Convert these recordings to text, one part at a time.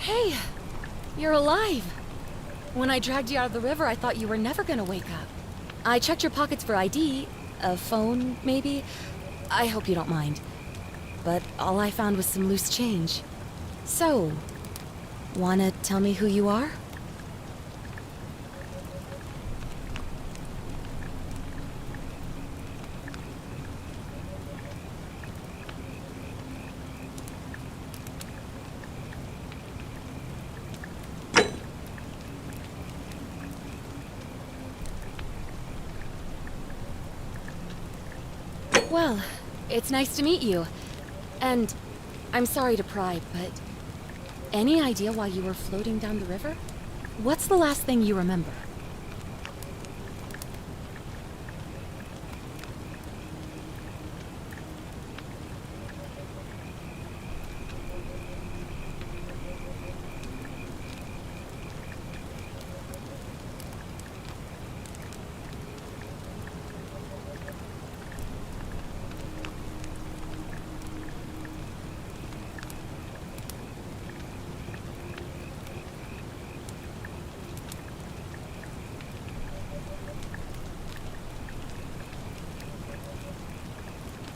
Hey, you're alive. When I dragged you out of the river, I thought you were never gonna wake up. I checked your pockets for ID, a phone, maybe. I hope you don't mind. But all I found was some loose change. So, wanna tell me who you are? Well, it's nice to meet you. And I'm sorry to pry, but any idea why you were floating down the river? What's the last thing you remember?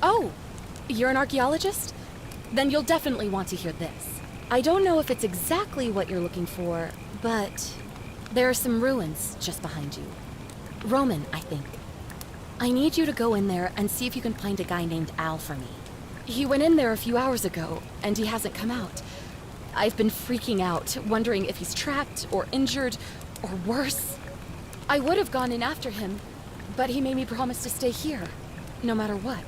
Oh, you're an archaeologist? Then you'll definitely want to hear this. I don't know if it's exactly what you're looking for, but there are some ruins just behind you. Roman, I think. I need you to go in there and see if you can find a guy named Al for me. He went in there a few hours ago, and he hasn't come out. I've been freaking out, wondering if he's trapped or injured or worse. I would have gone in after him, but he made me promise to stay here, no matter what.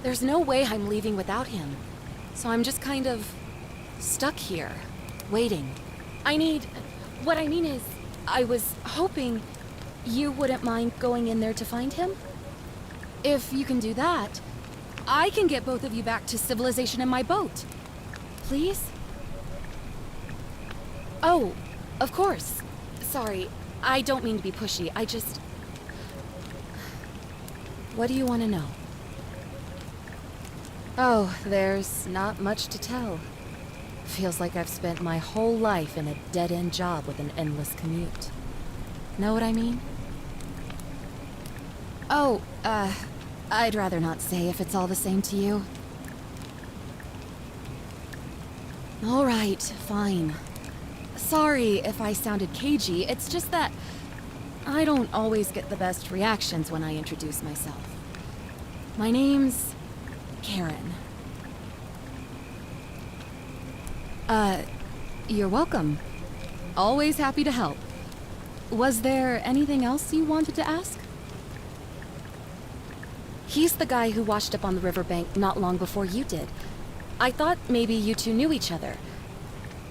There's no way I'm leaving without him, so I'm just kind of stuck here, waiting. What I mean is, I was hoping you wouldn't mind going in there to find him? If you can do that, I can get both of you back to civilization in my boat. Please? Oh, of course. Sorry, I don't mean to be pushy, What do you want to know? Oh, there's not much to tell. Feels like I've spent my whole life in a dead-end job with an endless commute. Know what I mean? Oh, I'd rather not say if it's all the same to you. All right, fine. Sorry if I sounded cagey, it's just that I don't always get the best reactions when I introduce myself. My name's Karen. You're welcome. Always happy to help. Was there anything else you wanted to ask? He's the guy who washed up on the riverbank not long before you did. I thought maybe you two knew each other.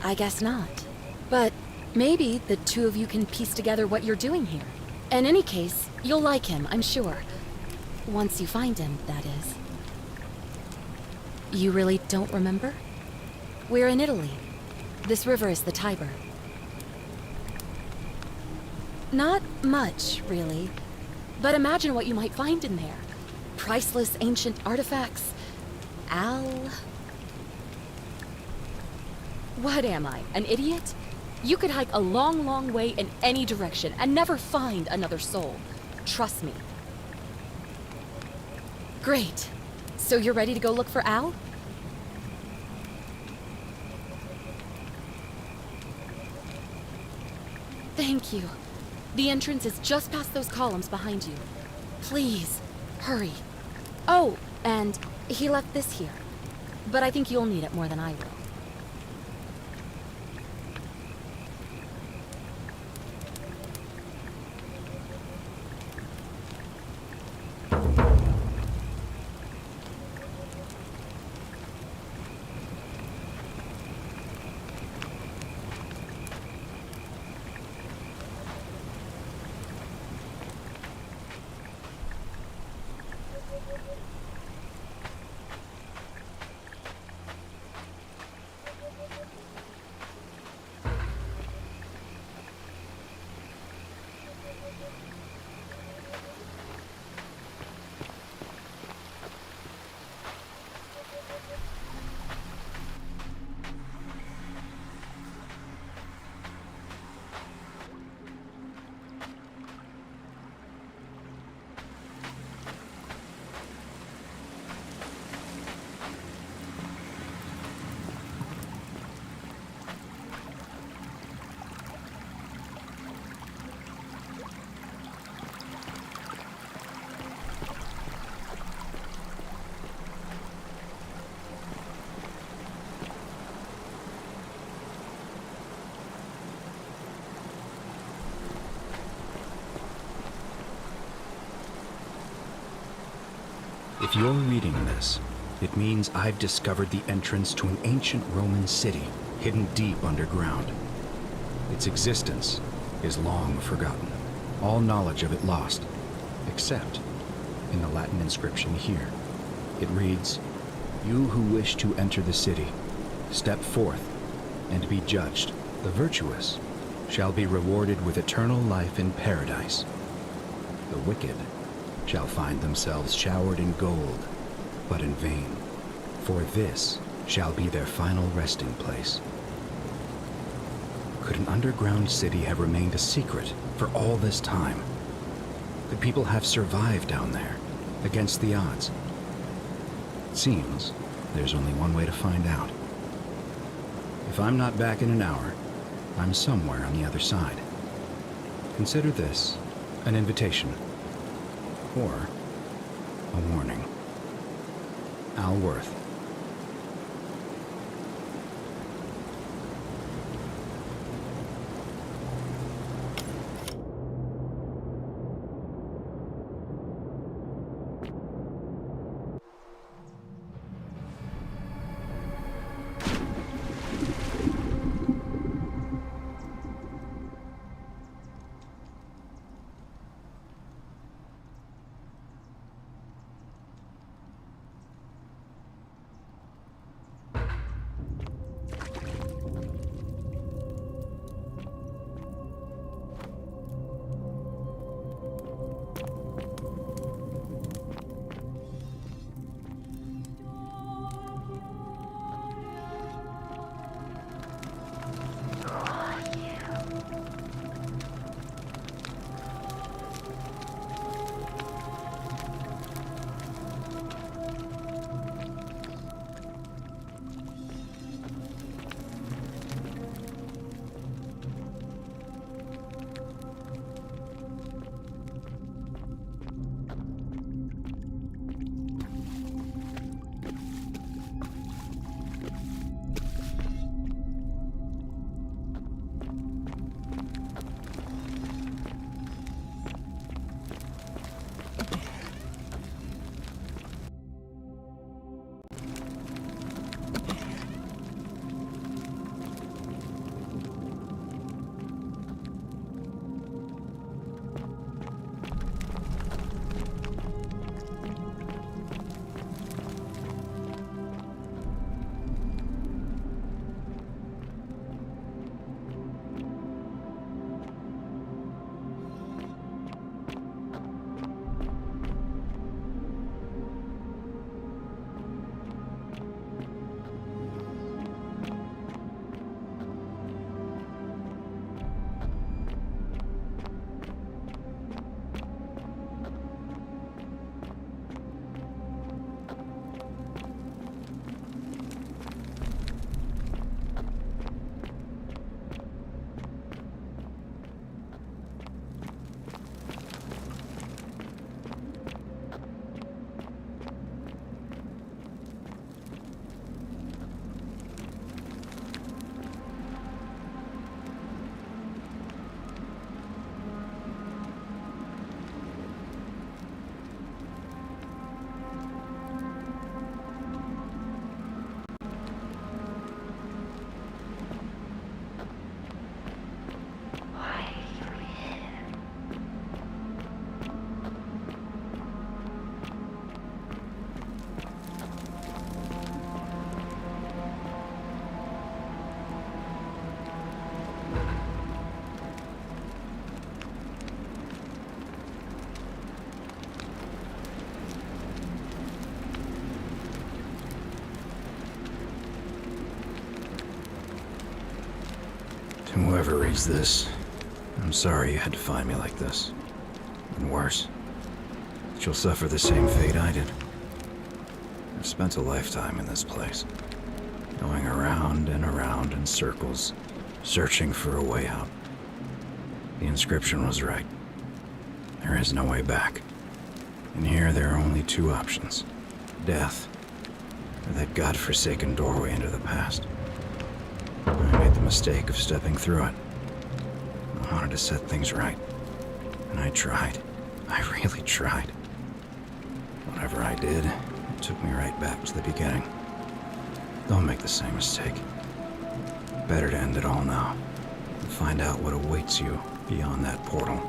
I guess not. But maybe the two of you can piece together what you're doing here. In any case, you'll like him, I'm sure. Once you find him, that is. You really don't remember? We're in Italy. This river is the Tiber. Not much, really. But imagine what you might find in there. Priceless ancient artifacts. Al... What am I, an idiot? You could hike a long, long way in any direction and never find another soul. Trust me. Great. So you're ready to go look for Al? Thank you. The entrance is just past those columns behind you. Please, hurry. Oh, and he left this here. But I think you'll need it more than I will. If you're reading this, it means I've discovered the entrance to an ancient Roman city hidden deep underground. Its existence is long forgotten, all knowledge of it lost, except in the Latin inscription here. It reads, "You who wish to enter the city, step forth and be judged. The virtuous shall be rewarded with eternal life in paradise. The wicked shall find themselves showered in gold, but in vain, for this shall be their final resting place." Could an underground city have remained a secret for all this time? Could people have survived down there, against the odds? It seems there's only one way to find out. If I'm not back in an hour, I'm somewhere on the other side. Consider this an invitation, or a warning. Al Worth. Whoever reads this, I'm sorry you had to find me like this. And worse, that you'll suffer the same fate I did. I've spent a lifetime in this place, going around and around in circles, searching for a way out. The inscription was right. There is no way back. And here there are only two options: death, or that godforsaken doorway into the past. I made the mistake of stepping through it. I wanted to set things right. And I tried. I really tried. But Whatever I did, it took me right back to the beginning. Don't make the same mistake. Better to end it all now and find out what awaits you beyond that portal.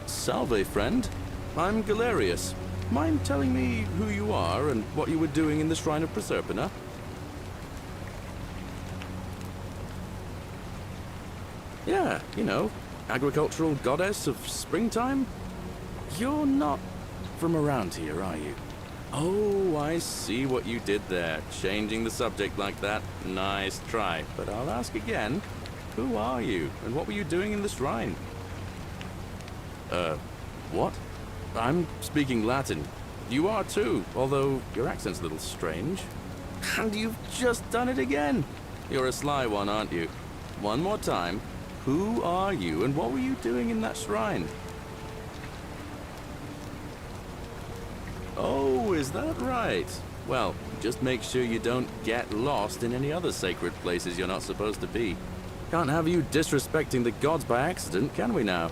Salve, friend. I'm Galerius. Mind telling me who you are and what you were doing in the Shrine of Proserpina? Yeah, you know, agricultural goddess of springtime? You're not from around here, are you? Oh, I see what you did there. Changing the subject like that. Nice try. But I'll ask again. Who are you, and what were you doing in the shrine? What? I'm speaking Latin. You are too, although your accent's a little strange. And you've just done it again. You're a sly one, aren't you? One more time. Who are you, and what were you doing in that shrine? Oh, is that right? Well, just make sure you don't get lost in any other sacred places you're not supposed to be. Can't have you disrespecting the gods by accident, can we now?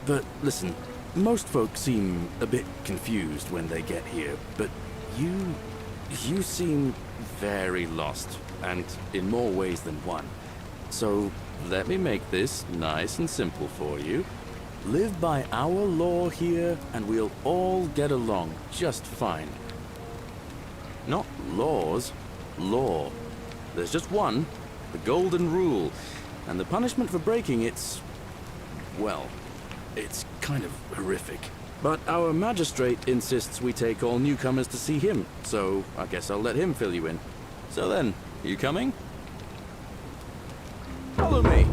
But listen, most folk seem a bit confused when they get here, but you seem very lost, and in more ways than one. So let me make this nice and simple for you. Live by our law here, and we'll all get along just fine. Not laws, law. There's just one, the Golden Rule, and the punishment for breaking it's, well, it's kind of horrific. But our magistrate insists we take all newcomers to see him, so I guess I'll let him fill you in. So then, you coming? Follow me.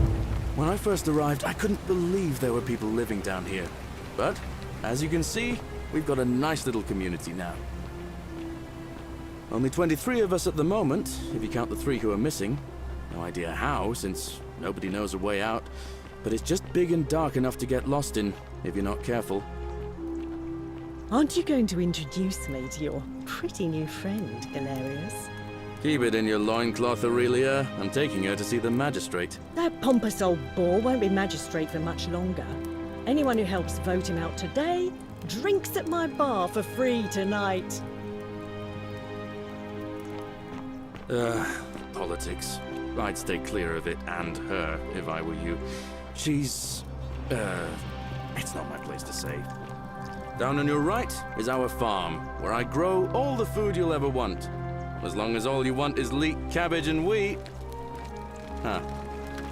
When I first arrived, I couldn't believe there were people living down here. But, as you can see, we've got a nice little community now. Only 23 of us at the moment, if you count the 3 who are missing. No idea how, since nobody knows a way out. But it's just big and dark enough to get lost in, if you're not careful. Aren't you going to introduce me to your pretty new friend, Galerius? Keep it in your loincloth, Aurelia. I'm taking her to see the magistrate. That pompous old bore won't be magistrate for much longer. Anyone who helps vote him out today drinks at my bar for free tonight. Politics. I'd stay clear of it, and her, if I were you. She's... it's not my place to say. Down on your right is our farm, where I grow all the food you'll ever want. As long as all you want is leek, cabbage, and wheat. Huh.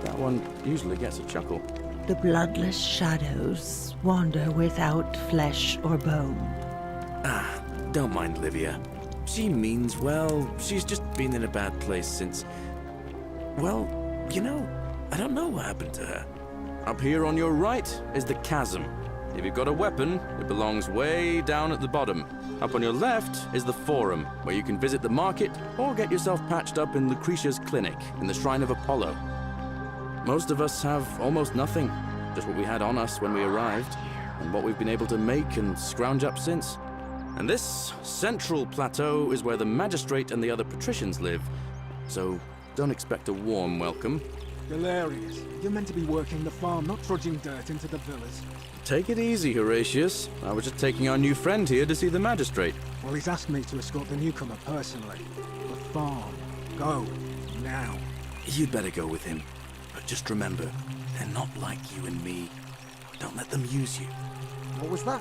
That one usually gets a chuckle. The bloodless shadows wander without flesh or bone. Don't mind Livia. She means well. She's just been in a bad place since... Well, you know, I don't know what happened to her. Up here on your right is the chasm. If you've got a weapon, it belongs way down at the bottom. Up on your left is the Forum, where you can visit the market or get yourself patched up in Lucretia's clinic in the Shrine of Apollo. Most of us have almost nothing, just what we had on us when we arrived, and what we've been able to make and scrounge up since. And this central plateau is where the magistrate and the other patricians live, so don't expect a warm welcome. Galerius, you're meant to be working the farm, not trudging dirt into the villas. Take it easy, Horatius. I was just taking our new friend here to see the magistrate. Well, he's asked me to escort the newcomer personally. The farm. Go. Now. You'd better go with him. But just remember, they're not like you and me. Don't let them use you. What was that?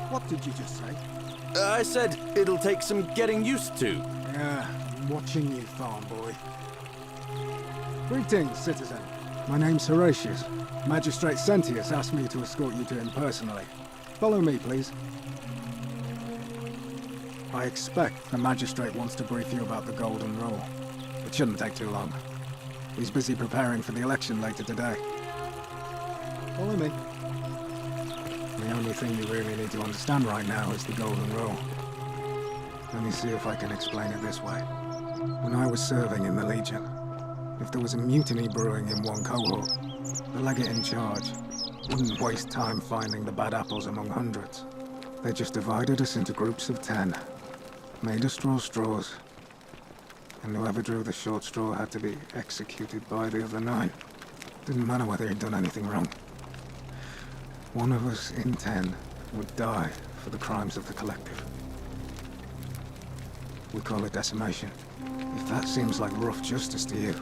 What did you just say? I said it'll take some getting used to. Yeah, I'm watching you, farm boy. Greetings, citizen. My name's Horatius. Magistrate Sentius asked me to escort you to him personally. Follow me, please. I expect the magistrate wants to brief you about the Golden Rule. It shouldn't take too long. He's busy preparing for the election later today. Follow me. The only thing you really need to understand right now is the Golden Rule. Let me see if I can explain it this way. When I was serving in the Legion, if there was a mutiny brewing in one cohort, the legate in charge wouldn't waste time finding the bad apples among hundreds. They just divided us into groups of 10, made us draw straws, and whoever drew the short straw had to be executed by the other 9. Didn't matter whether he'd done anything wrong. One of us in 10 would die for the crimes of the collective. We call it decimation. If that seems like rough justice to you,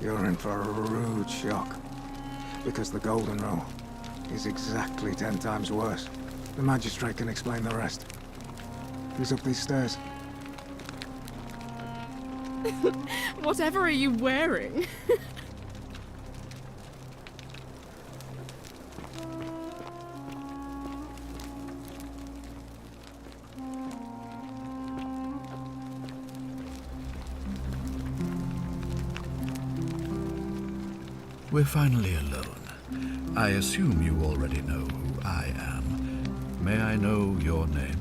you're in for a rude shock. Because the Golden Rule is exactly 10 times worse. The magistrate can explain the rest. He's up these stairs. Whatever are you wearing? We're finally alone. I assume you already know who I am. May I know your name?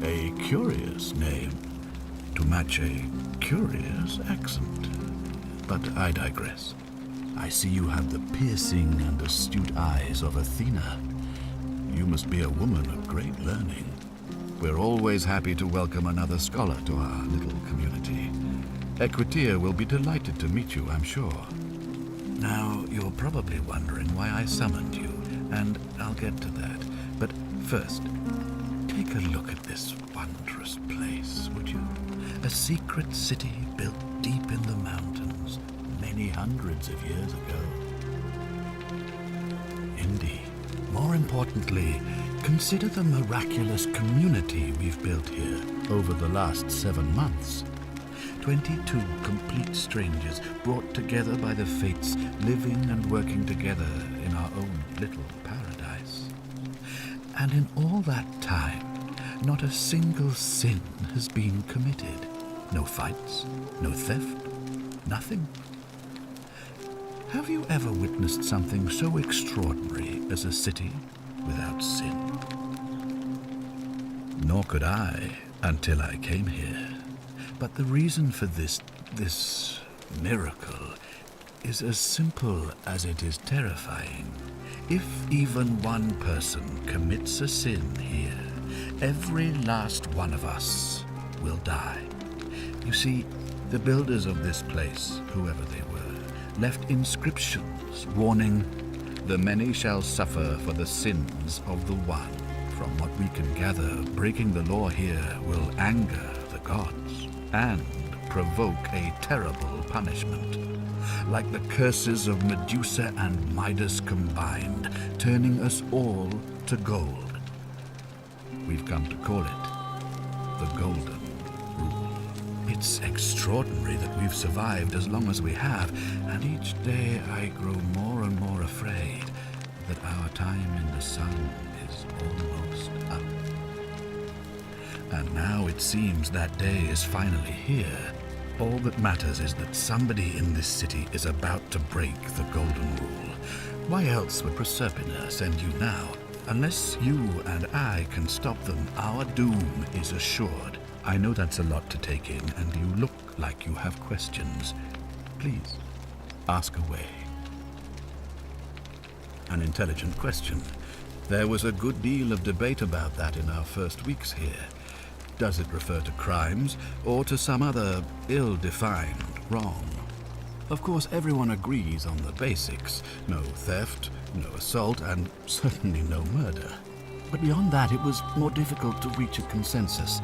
A curious name, to match a curious accent. But I digress. I see you have the piercing and astute eyes of Athena. You must be a woman of great learning. We're always happy to welcome another scholar to our little community. Equitia will be delighted to meet you, I'm sure. Now, you're probably wondering why I summoned you, and I'll get to that. But first, take a look at this wondrous place, would you? A secret city built deep in the mountains, many hundreds of years ago. Indeed. More importantly, consider the miraculous community we've built here over the last 7 months. 22 complete strangers brought together by the fates, living and working together in our own little paradise. And in all that time, not a single sin has been committed. No fights, no theft, nothing. Have you ever witnessed something so extraordinary as a city without sin? Nor could I until I came here. But the reason for this miracle is as simple as it is terrifying. If even one person commits a sin here, every last one of us will die. You see, the builders of this place, whoever they were, left inscriptions warning, "The many shall suffer for the sins of the one." From what we can gather, breaking the law here will anger the gods and provoke a terrible punishment, like the curses of Medusa and Midas combined, turning us all to gold. We've come to call it the Golden Rule. It's extraordinary that we've survived as long as we have, and each day I grow more and more afraid that our time in the sun is almost up. And now it seems that day is finally here. All that matters is that somebody in this city is about to break the Golden Rule. Why else would Proserpina send you now? Unless you and I can stop them, our doom is assured. I know that's a lot to take in, and you look like you have questions. Please, ask away. An intelligent question. There was a good deal of debate about that in our first weeks here. Does it refer to crimes, or to some other ill-defined wrong? Of course, everyone agrees on the basics. No theft, no assault, and certainly no murder. But beyond that, it was more difficult to reach a consensus.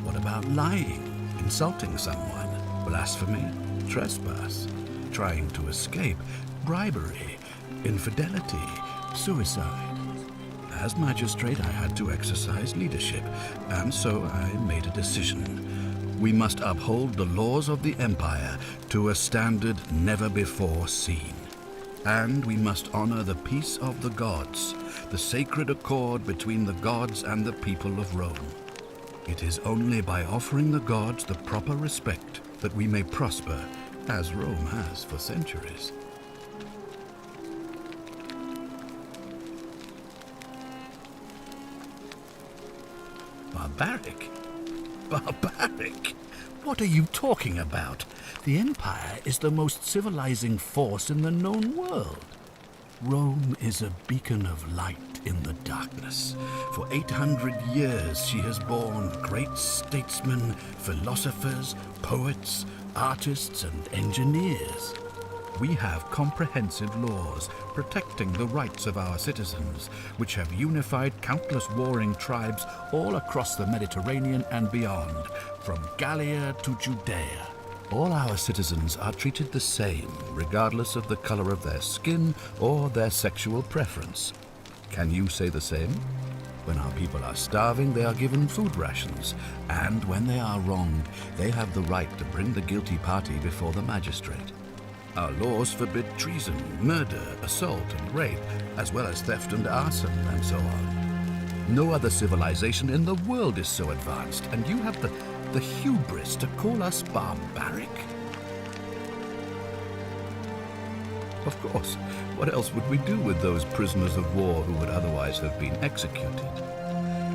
What about lying, insulting someone, blasphemy, trespass, trying to escape, bribery, infidelity, suicide? As magistrate, I had to exercise leadership, and so I made a decision. We must uphold the laws of the Empire to a standard never before seen. And we must honor the peace of the gods, the sacred accord between the gods and the people of Rome. It is only by offering the gods the proper respect that we may prosper, as Rome has for centuries. Barbaric? Barbaric? What are you talking about? The Empire is the most civilizing force in the known world. Rome is a beacon of light in the darkness. For 800 years she has borne great statesmen, philosophers, poets, artists, and engineers. We have comprehensive laws protecting the rights of our citizens, which have unified countless warring tribes all across the Mediterranean and beyond, from Gallia to Judea. All our citizens are treated the same, regardless of the color of their skin or their sexual preference. Can you say the same? When our people are starving, they are given food rations, and when they are wronged, they have the right to bring the guilty party before the magistrate. Our laws forbid treason, murder, assault, and rape, as well as theft and arson, and so on. No other civilization in the world is so advanced, and you have the hubris to call us barbaric? Of course, what else would we do with those prisoners of war who would otherwise have been executed?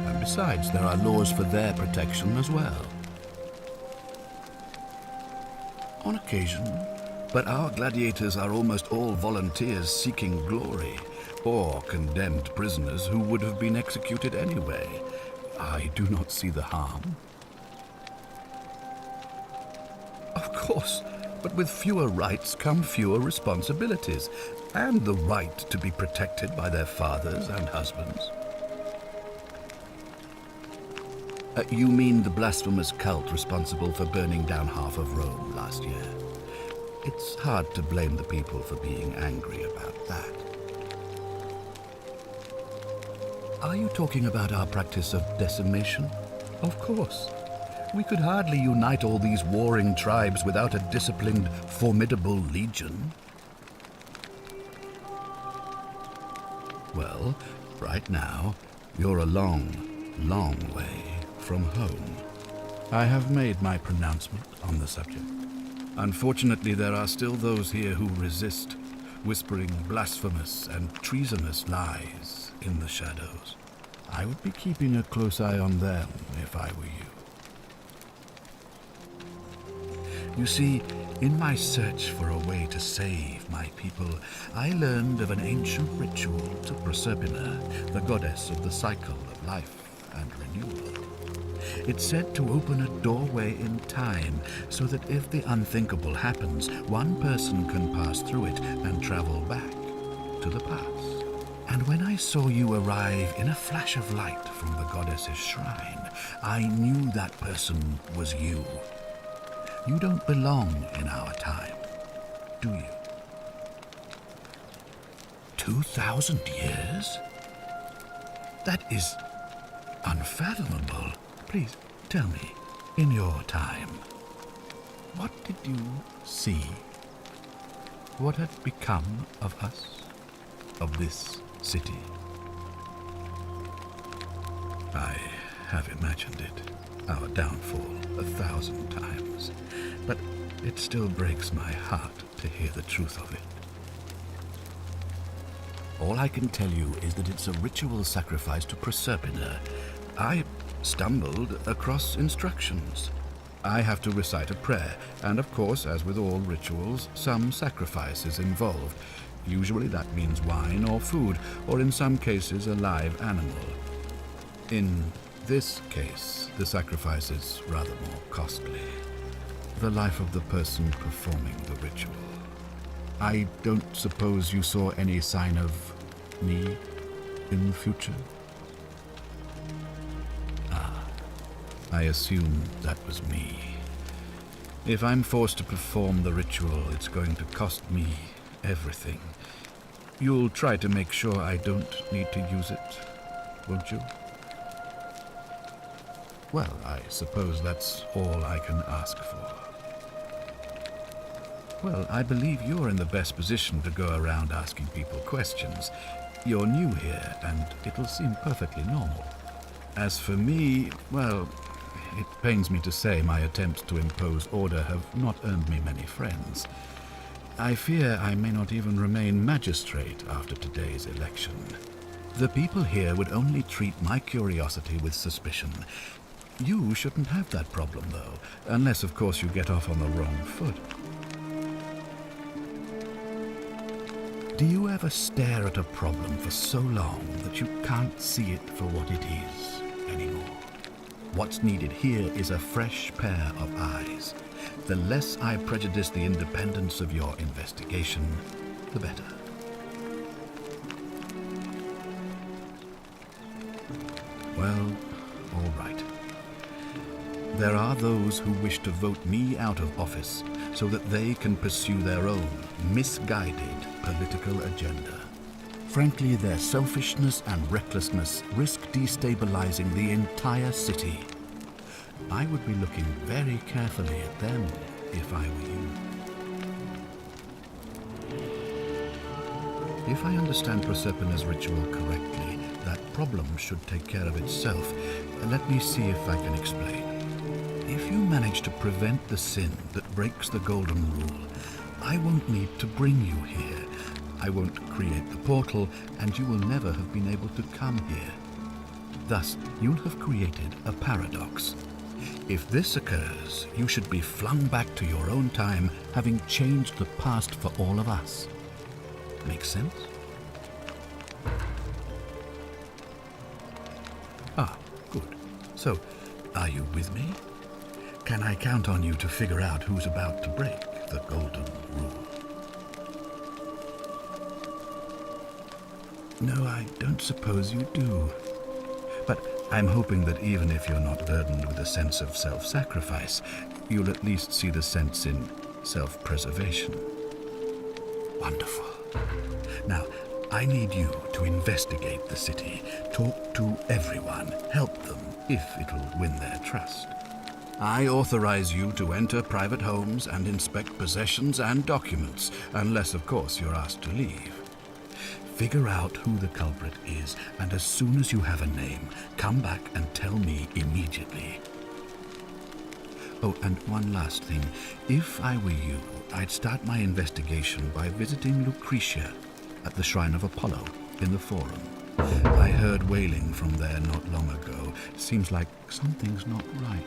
And besides, there are laws for their protection as well. On occasion, but our gladiators are almost all volunteers seeking glory, or condemned prisoners who would have been executed anyway. I do not see the harm. Of course, but with fewer rights come fewer responsibilities, and the right to be protected by their fathers and husbands. You mean the blasphemous cult responsible for burning down half of Rome last year? It's hard to blame the people for being angry about that. Are you talking about our practice of decimation? Of course. We could hardly unite all these warring tribes without a disciplined, formidable legion. Well, right now, you're a long, long way from home. I have made my pronouncement on the subject. Unfortunately, there are still those here who resist, whispering blasphemous and treasonous lies in the shadows. I would be keeping a close eye on them if I were you. You see, in my search for a way to save my people, I learned of an ancient ritual to Proserpina, the goddess of the cycle of life and renewal. It's said to open a doorway in time, so that if the unthinkable happens, one person can pass through it and travel back to the past. And when I saw you arrive in a flash of light from the goddess's shrine, I knew that person was you. You don't belong in our time, do you? 2,000 years? That is unfathomable. Please, tell me, in your time, what did you see? What had become of us, of this city? I have imagined it, our downfall, 1,000 times. But it still breaks my heart to hear the truth of it. All I can tell you is that it's a ritual sacrifice to Proserpina. I stumbled across instructions. I have to recite a prayer, and of course, as with all rituals, some sacrifice is involved. Usually that means wine or food, or in some cases a live animal. In this case, the sacrifice is rather more costly. The life of the person performing the ritual. I don't suppose you saw any sign of me in the future? I assume that was me. If I'm forced to perform the ritual, it's going to cost me everything. You'll try to make sure I don't need to use it, won't you? Well, I suppose that's all I can ask for. Well, I believe you're in the best position to go around asking people questions. You're new here, and it'll seem perfectly normal. As for me, well, it pains me to say my attempts to impose order have not earned me many friends. I fear I may not even remain magistrate after today's election. The people here would only treat my curiosity with suspicion. You shouldn't have that problem, though, unless, of course, you get off on the wrong foot. Do you ever stare at a problem for so long that you can't see it for what it is anymore? What's needed here is a fresh pair of eyes. The less I prejudice the independence of your investigation, the better. Well, all right. There are those who wish to vote me out of office so that they can pursue their own misguided political agenda. Frankly, their selfishness and recklessness risk destabilizing the entire city. I would be looking very carefully at them if I were you. If I understand Proserpina's ritual correctly, that problem should take care of itself. Let me see if I can explain. If you manage to prevent the sin that breaks the Golden Rule, I won't need to bring you here. I won't create the portal, and you will never have been able to come here. Thus, you'll have created a paradox. If this occurs, you should be flung back to your own time, having changed the past for all of us. Make sense? Ah, good. So, are you with me? Can I count on you to figure out who's about to break the Golden Rule? No, I don't suppose you do. But I'm hoping that even if you're not burdened with a sense of self-sacrifice, you'll at least see the sense in self-preservation. Wonderful. Now, I need you to investigate the city, talk to everyone, help them, if it'll win their trust. I authorize you to enter private homes and inspect possessions and documents, unless, of course, you're asked to leave. Figure out who the culprit is, and as soon as you have a name, come back and tell me immediately. Oh, and one last thing. If I were you, I'd start my investigation by visiting Lucretia at the Shrine of Apollo in the Forum. I heard wailing from there not long ago. Seems like something's not right.